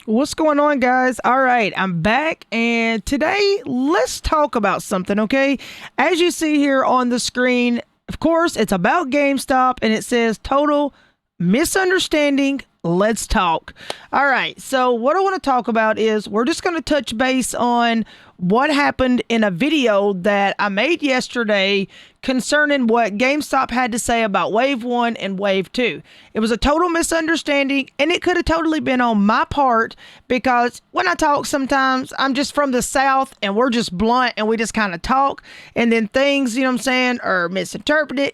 What's going on, guys? All right, I'm back, and today let's talk about something, okay? As you see here on the screen, of course, it's about GameStop, and it says total misunderstanding. Let's talk. All right, so what I want to talk about is we're just going to touch base on what happened in a video that I made yesterday concerning what GameStop had to say about Wave 1 and Wave 2. It was a total misunderstanding, and it could have totally been on my part because when I talk sometimes, I'm just from the South, and we're just blunt, and we just kind of talk, and then things, you know what I'm saying, are misinterpreted.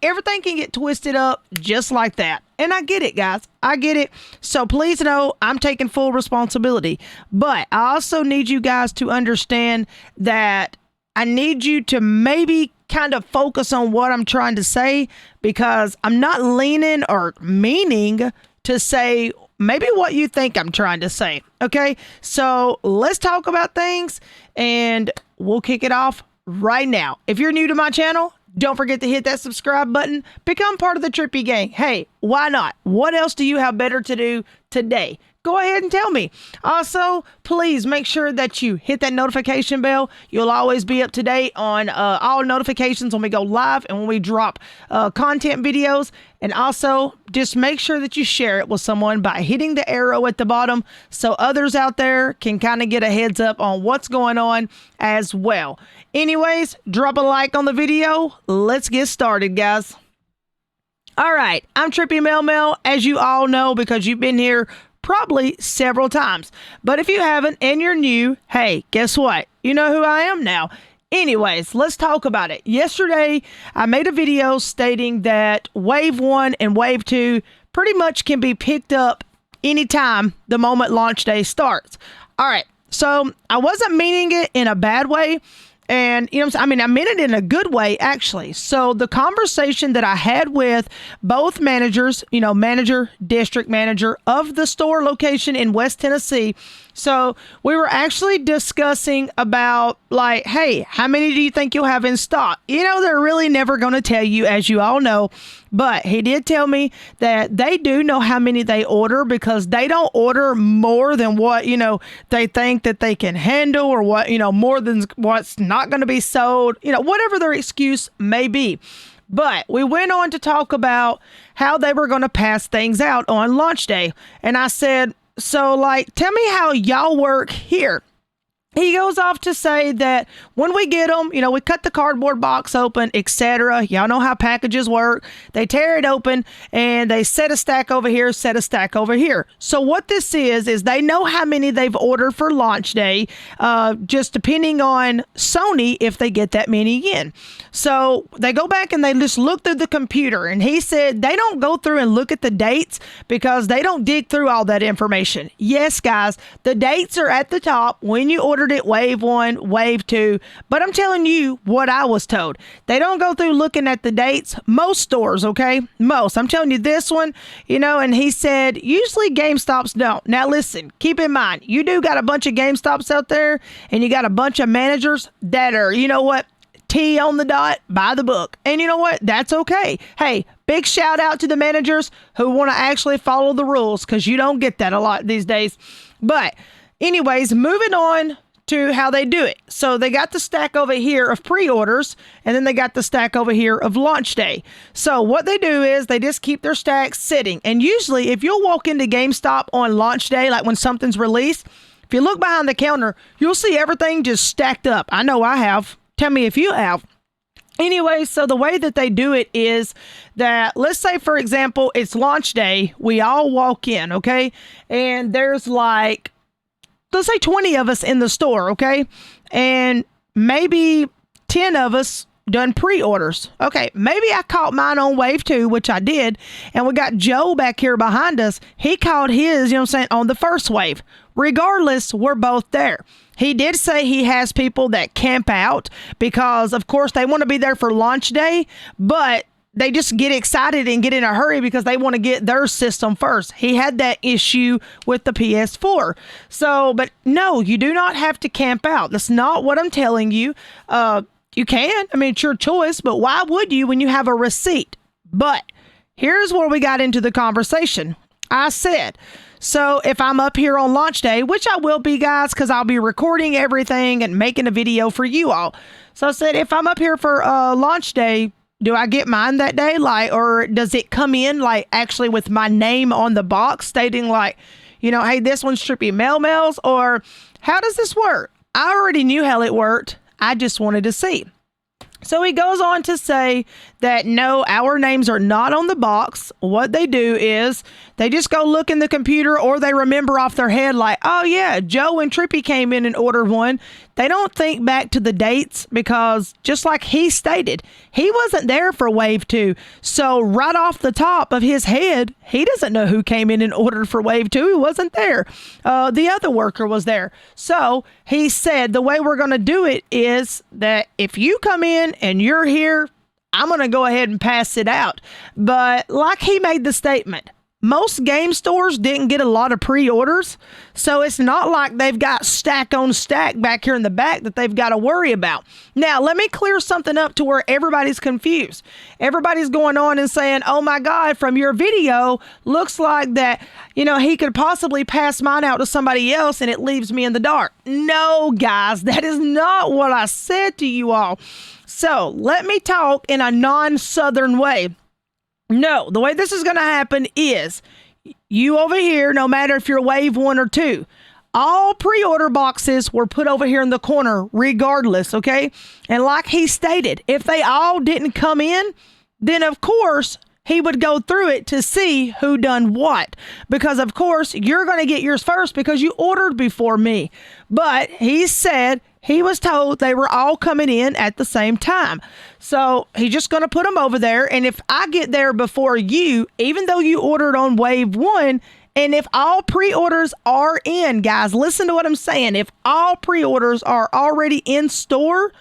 Everything can get twisted up just like that. And I get it, guys. I get it. So please know I'm taking full responsibility. But I also need you guys to understand that I need you to maybe kind of focus on what I'm trying to say, because I'm not leaning or meaning to say maybe what you think I'm trying to say. Okay? So let's talk about things, and we'll kick it off right now. If you're new to my channel, don't forget to hit that subscribe button. Become part of the Trippy gang. Hey, why not? What else do you have better to do today? Go ahead and tell me. Also, please make sure that you hit that notification bell. You'll always be up to date on all notifications when we go live and when we drop content videos. And also, just make sure that you share it with someone by hitting the arrow at the bottom so others out there can kind of get a heads up on what's going on as well. Anyways, drop a like on the video. Let's get started, guys. All right, I'm Trippy Mel, as you all know, because you've been here probably several times. But if you haven't and you're new, hey, guess what? You know who I am now. Anyways, let's talk about it. Yesterday, I made a video stating that Wave 1 and Wave 2 pretty much can be picked up anytime the moment launch day starts. All right, so I wasn't meaning it in a bad way. And, you know, I mean, I meant it in a good way, actually. So the conversation that I had with both managers, you know, manager, district manager of the store location in West Tennessee. So we were actually discussing about like, hey, how many do you think you'll have in stock? You know, they're really never going to tell you, as you all know. But he did tell me that they do know how many they order, because they don't order more than what, you know, they think that they can handle, or what, you know, more than what's not going to be sold, you know, whatever their excuse may be. But we went on to talk about how they were going to pass things out on launch day. And I said, so like, tell me how y'all work here. He goes off to say that when we get them, you know, we cut the cardboard box open, etc. Y'all know how packages work. They tear it open and they set a stack over here, set a stack over here. So what this is they know how many they've ordered for launch day, just depending on Sony, if they get that many in. So they go back and they just look through the computer. And he said they don't go through and look at the dates because they don't dig through all that information. Yes, guys, the dates are at the top when you order it, Wave 1, Wave 2, but I'm telling you what I was told. They don't go through looking at the dates. Most stores, okay? Most. I'm telling you this one, you know, and he said usually GameStop's don't. Now listen, keep in mind, you do got a bunch of GameStop's out there, and you got a bunch of managers that are, you know what, T on the dot, by the book. And you know what? That's okay. Hey, big shout out to the managers who want to actually follow the rules, because you don't get that a lot these days. But anyways, moving on to how they do it. So they got the stack over here of pre-orders, and then they got the stack over here of launch day. So what they do is they just keep their stacks sitting. And usually if you'll walk into GameStop on launch day, like when something's released, if you look behind the counter, you'll see everything just stacked up. I know I have. Tell me if you have. Anyway, so the way that they do it is that, let's say, for example, it's launch day. We all walk in, okay? And there's like, let's say 20 of us in the store, okay? And maybe 10 of us done pre-orders. Okay, maybe I caught mine on Wave 2, which I did, and we got Joe back here behind us. He caught his, you know what I'm saying, on the first wave. Regardless, we're both there. He did say he has people that camp out because, of course, they want to be there for launch day, but they just get excited and get in a hurry because they want to get their system first. He had that issue with the PS4. So, but no, you do not have to camp out. That's not what I'm telling you. You can. I mean, it's your choice, but why would you when you have a receipt? But here's where we got into the conversation. I said, so if I'm up here on launch day, which I will be, guys, because I'll be recording everything and making a video for you all. So I said, if I'm up here for launch day, do I get mine that day? Like, or does it come in like actually with my name on the box stating like, you know, hey, this one's Trippy Mails, or how does this work? I already knew how it worked. I just wanted to see. So he goes on to say that no, our names are not on the box. What they do is they just go look in the computer, or they remember off their head like, oh yeah, Joe and Trippy came in and ordered one. They don't think back to the dates because just like he stated, he wasn't there for wave 2. So right off the top of his head, he doesn't know who came in and ordered for wave 2. He wasn't there. The other worker was there. So he said the way we're going to do it is that if you come in and you're here, I'm going to go ahead and pass it out. But like he made the statement, most game stores didn't get a lot of pre-orders, so it's not like they've got stack on stack back here in the back that they've got to worry about. Now, let me clear something up to where everybody's confused. Everybody's going on and saying, oh my God, from your video, looks like that, you know, he could possibly pass mine out to somebody else and it leaves me in the dark. No, guys, that is not what I said to you all. So let me talk in a non-Southern way. No, the way this is going to happen is you over here, no matter if you're wave 1 or 2, all pre-order boxes were put over here in the corner regardless, okay? And like he stated, if they all didn't come in, then of course he would go through it to see who done what. Because of course you're going to get yours first because you ordered before me. But he said he was told they were all coming in at the same time. So he's just going to put them over there. And if I get there before you, even though you ordered on wave 1, and if all pre-orders are in, guys, listen to what I'm saying. If all pre-orders are already in store,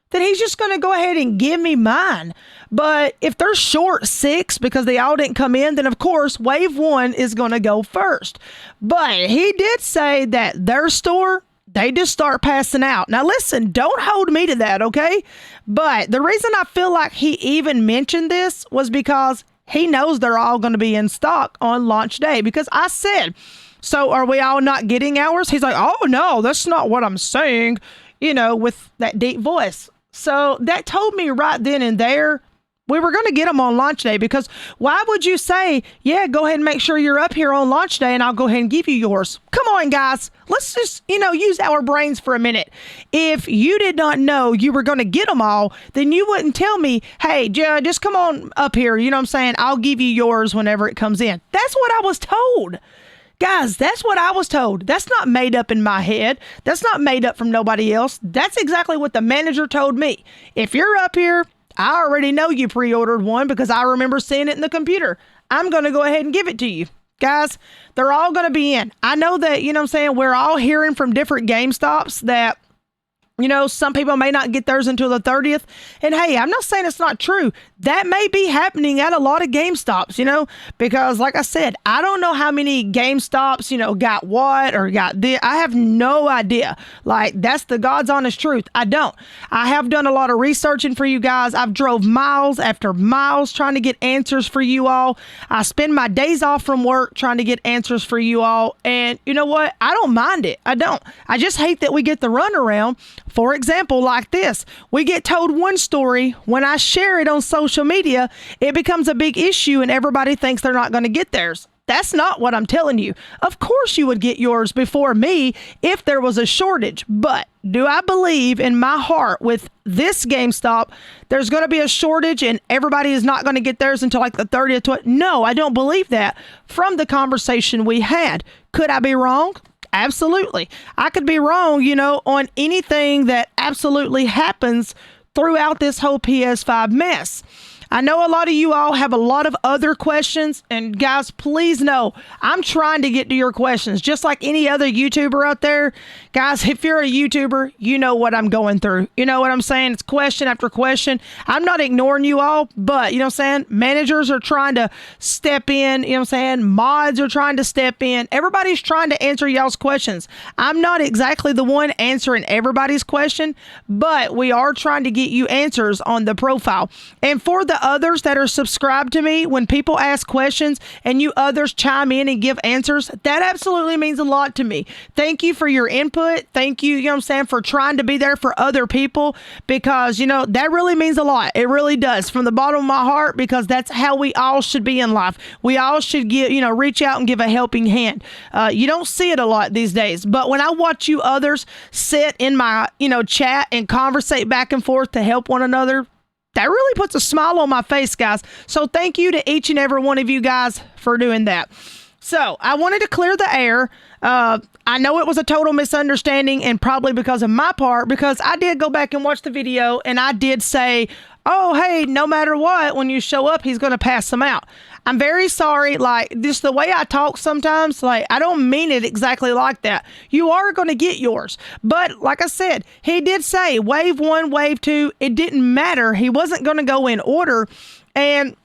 then he's just going to go ahead and give me mine. But if they're short 6 because they all didn't come in, then of course wave 1 is going to go first. But he did say that their store, they just start passing out. Now listen, don't hold me to that, okay? But the reason I feel like he even mentioned this was because he knows they're all going to be in stock on launch day. Because I said, so are we all not getting ours? He's like, oh no, that's not what I'm saying, you know, with that deep voice. So that told me right then and there, we were going to get them on launch day, because why would you say, yeah, go ahead and make sure you're up here on launch day and I'll go ahead and give you yours? Come on, guys. Let's just, you know, use our brains for a minute. If you did not know you were going to get them all, then you wouldn't tell me, hey, just come on up here. You know what I'm saying? I'll give you yours whenever it comes in. That's what I was told. Guys, that's what I was told. That's not made up in my head. That's not made up from nobody else. That's exactly what the manager told me. If you're up here, I already know you pre-ordered one because I remember seeing it in the computer. I'm going to go ahead and give it to you. Guys, they're all going to be in. I know that, you know what I'm saying, we're all hearing from different GameStop's that, you know, some people may not get theirs until the 30th. And hey, I'm not saying it's not true. That may be happening at a lot of GameStop's, you know, because like I said, I don't know how many GameStop's, you know, got what or got this. I have no idea. Like, that's the God's honest truth. I don't. I have done a lot of researching for you guys. I've drove miles after miles trying to get answers for you all. I spend my days off from work trying to get answers for you all. And you know what? I don't mind it. I don't. I just hate that we get the runaround. For example, like this, we get told one story. When I share it on social media, it becomes a big issue and everybody thinks they're not going to get theirs. That's not what I'm telling you. Of course you would get yours before me if there was a shortage. But do I believe in my heart with this GameStop, there's going to be a shortage and everybody is not going to get theirs until like the 30th? No, I don't believe that from the conversation we had. Could I be wrong? Absolutely. I could be wrong, you know, on anything that absolutely happens throughout this whole PS5 mess. I know a lot of you all have a lot of other questions, and guys, please know I'm trying to get to your questions just like any other YouTuber out there. Guys, if you're a YouTuber, you know what I'm going through. You know what I'm saying? It's question after question. I'm not ignoring you all, but you know what I'm saying? Managers are trying to step in, you know what I'm saying? Mods are trying to step in. Everybody's trying to answer y'all's questions. I'm not exactly the one answering everybody's question, but we are trying to get you answers on the profile. And for the the others that are subscribed to me, when people ask questions and you others chime in and give answers, that absolutely means a lot to me. Thank you for your input. Thank you, you know what I'm saying, for trying to be there for other people, because, you know, that really means a lot. It really does, from the bottom of my heart, because that's how we all should be in life. We all should give, you know, reach out and give a helping hand. You don't see it a lot these days, but when I watch you others sit in my, you know, chat and conversate back and forth to help one another, that really puts a smile on my face, guys. So thank you to each and every one of you guys for doing that. So I wanted to clear the air. I know it was a total misunderstanding, and probably because of my part, because I did go back and watch the video and I did say, oh, hey, no matter what, when you show up, he's going to pass them out. I'm very sorry. Like, just the way I talk sometimes, like, I don't mean it exactly like that. You are going to get yours. But like I said, he did say wave 1, wave 2. It didn't matter. He wasn't going to go in order. And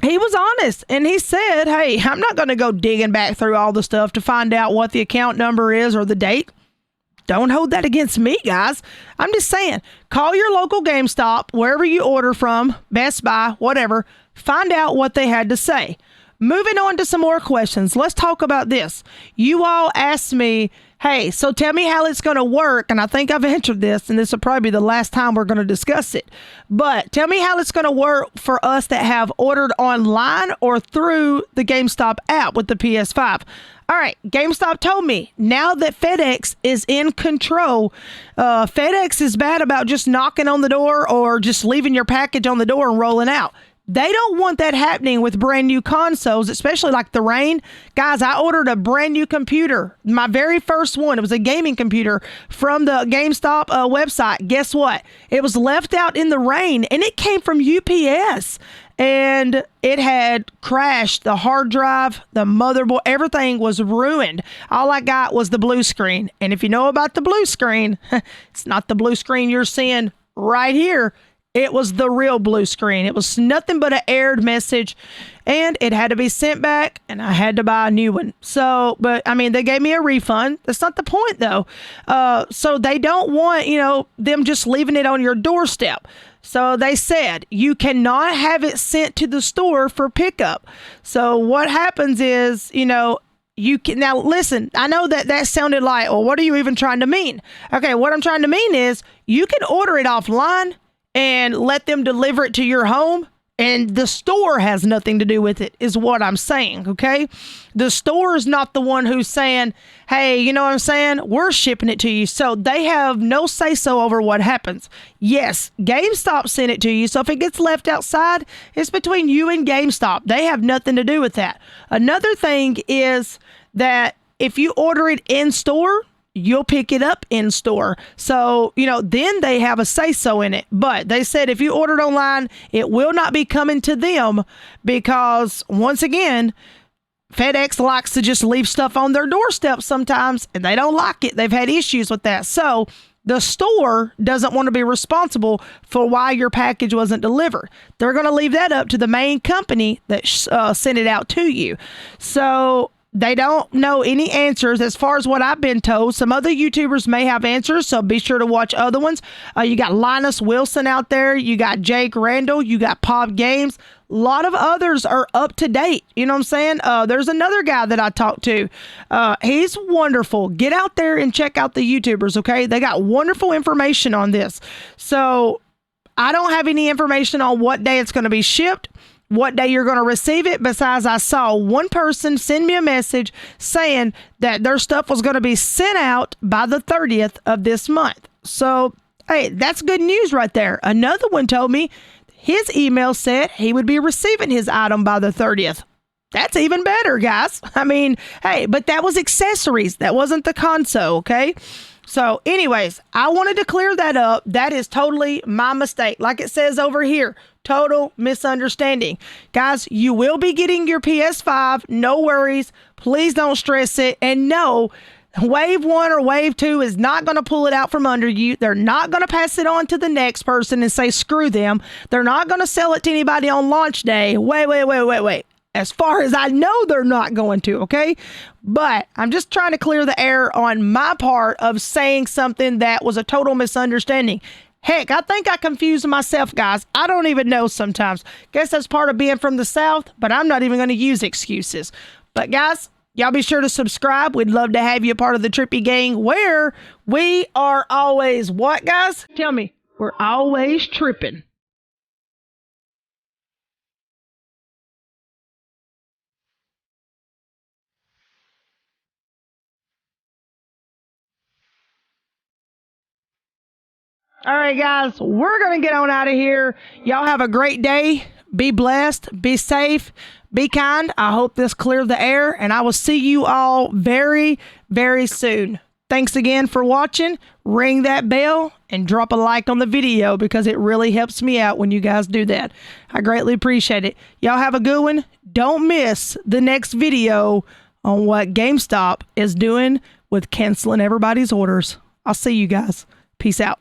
he was honest, and he said, hey, I'm not going to go digging back through all the stuff to find out what the account number is or the date. Don't hold that against me, guys. I'm just saying, call your local GameStop, wherever you order from, Best Buy, whatever. Find out what they had to say. Moving on to some more questions. Let's talk about this. You all asked me, hey, so tell me how it's going to work. And I think I've answered this, and this will probably be the last time we're going to discuss it. But tell me how it's going to work for us that have ordered online or through the GameStop app with the PS5. All right, GameStop told me now that FedEx is in control, FedEx is bad about just knocking on the door or just leaving your package on the door and rolling out. They don't want that happening with brand new consoles, especially like the Rain. Guys, I ordered a brand new computer, my very first one. It was a gaming computer from the GameStop website. Guess what? It was left out in the rain, and it came from UPS. And it had crashed. The hard drive, the motherboard, everything was ruined. All I got was the blue screen. And if you know about the blue screen, it's not the blue screen you're seeing right here. It was the real blue screen. It was nothing but an errored message, and it had to be sent back, and I had to buy a new one. So, but I mean, they gave me a refund. That's not the point, though. So they don't want, you know, them just leaving it on your doorstep. So they said you cannot have it sent to the store for pickup. So what happens is, you know, you can now listen. I know that sounded like, well, what are you even trying to mean? Okay, what I'm trying to mean is you can order it offline and let them deliver it to your home, and the store has nothing to do with it, is what I'm saying, okay? The store is not the one who's saying, hey, you know what I'm saying? We're shipping it to you. So they have no say-so over what happens. Yes, GameStop sent it to you, so if it gets left outside, it's between you and GameStop. They have nothing to do with that. Another thing is that if you order it in store, you'll pick it up in store. So, you know, then they have a say-so in it. But they said if you ordered online, it will not be coming to them because, once again, FedEx likes to just leave stuff on their doorstep sometimes, and they don't like it. They've had issues with that. So the store doesn't want to be responsible for why your package wasn't delivered. They're going to leave that up to the main company that sent it out to you. So they don't know any answers as far as what I've been told. Some other YouTubers may have answers, so be sure to watch other ones. You got Linus Wilson out there. You got Jake Randall. You got Pop Games. A lot of others are up to date. You know what I'm saying? There's another guy that I talked to. He's wonderful. Get out there and check out the YouTubers, okay? They got wonderful information on this. So I don't have any information on what day it's going to be shipped, what day you're going to receive it. Besides, I saw one person send me a message saying that their stuff was going to be sent out by the 30th of this month. So, hey, that's good news right there. Another one told me his email said he would be receiving his item by the 30th. That's even better, guys. I mean, hey, but that was accessories. That wasn't the console, okay? So anyways, I wanted to clear that up. That is totally my mistake. Like it says over here, total misunderstanding. Guys, you will be getting your PS5. No worries. Please don't stress it. And no, Wave 1 or Wave 2 is not going to pull it out from under you. They're not going to pass it on to the next person and say, screw them. They're not going to sell it to anybody on launch day. Wait. As far as I know, they're not going to, okay? But I'm just trying to clear the air on my part of saying something that was a total misunderstanding. Heck, I think I confuse myself, guys. I don't even know sometimes. Guess that's part of being from the South, but I'm not even going to use excuses. But guys, y'all be sure to subscribe. We'd love to have you a part of the Trippy Gang, where we are always what, guys? Tell me. We're always tripping. All right, guys, we're going to get on out of here. Y'all have a great day. Be blessed. Be safe. Be kind. I hope this cleared the air, and I will see you all very, very soon. Thanks again for watching. Ring that bell and drop a like on the video because it really helps me out when you guys do that. I greatly appreciate it. Y'all have a good one. Don't miss the next video on what GameStop is doing with canceling everybody's orders. I'll see you guys. Peace out.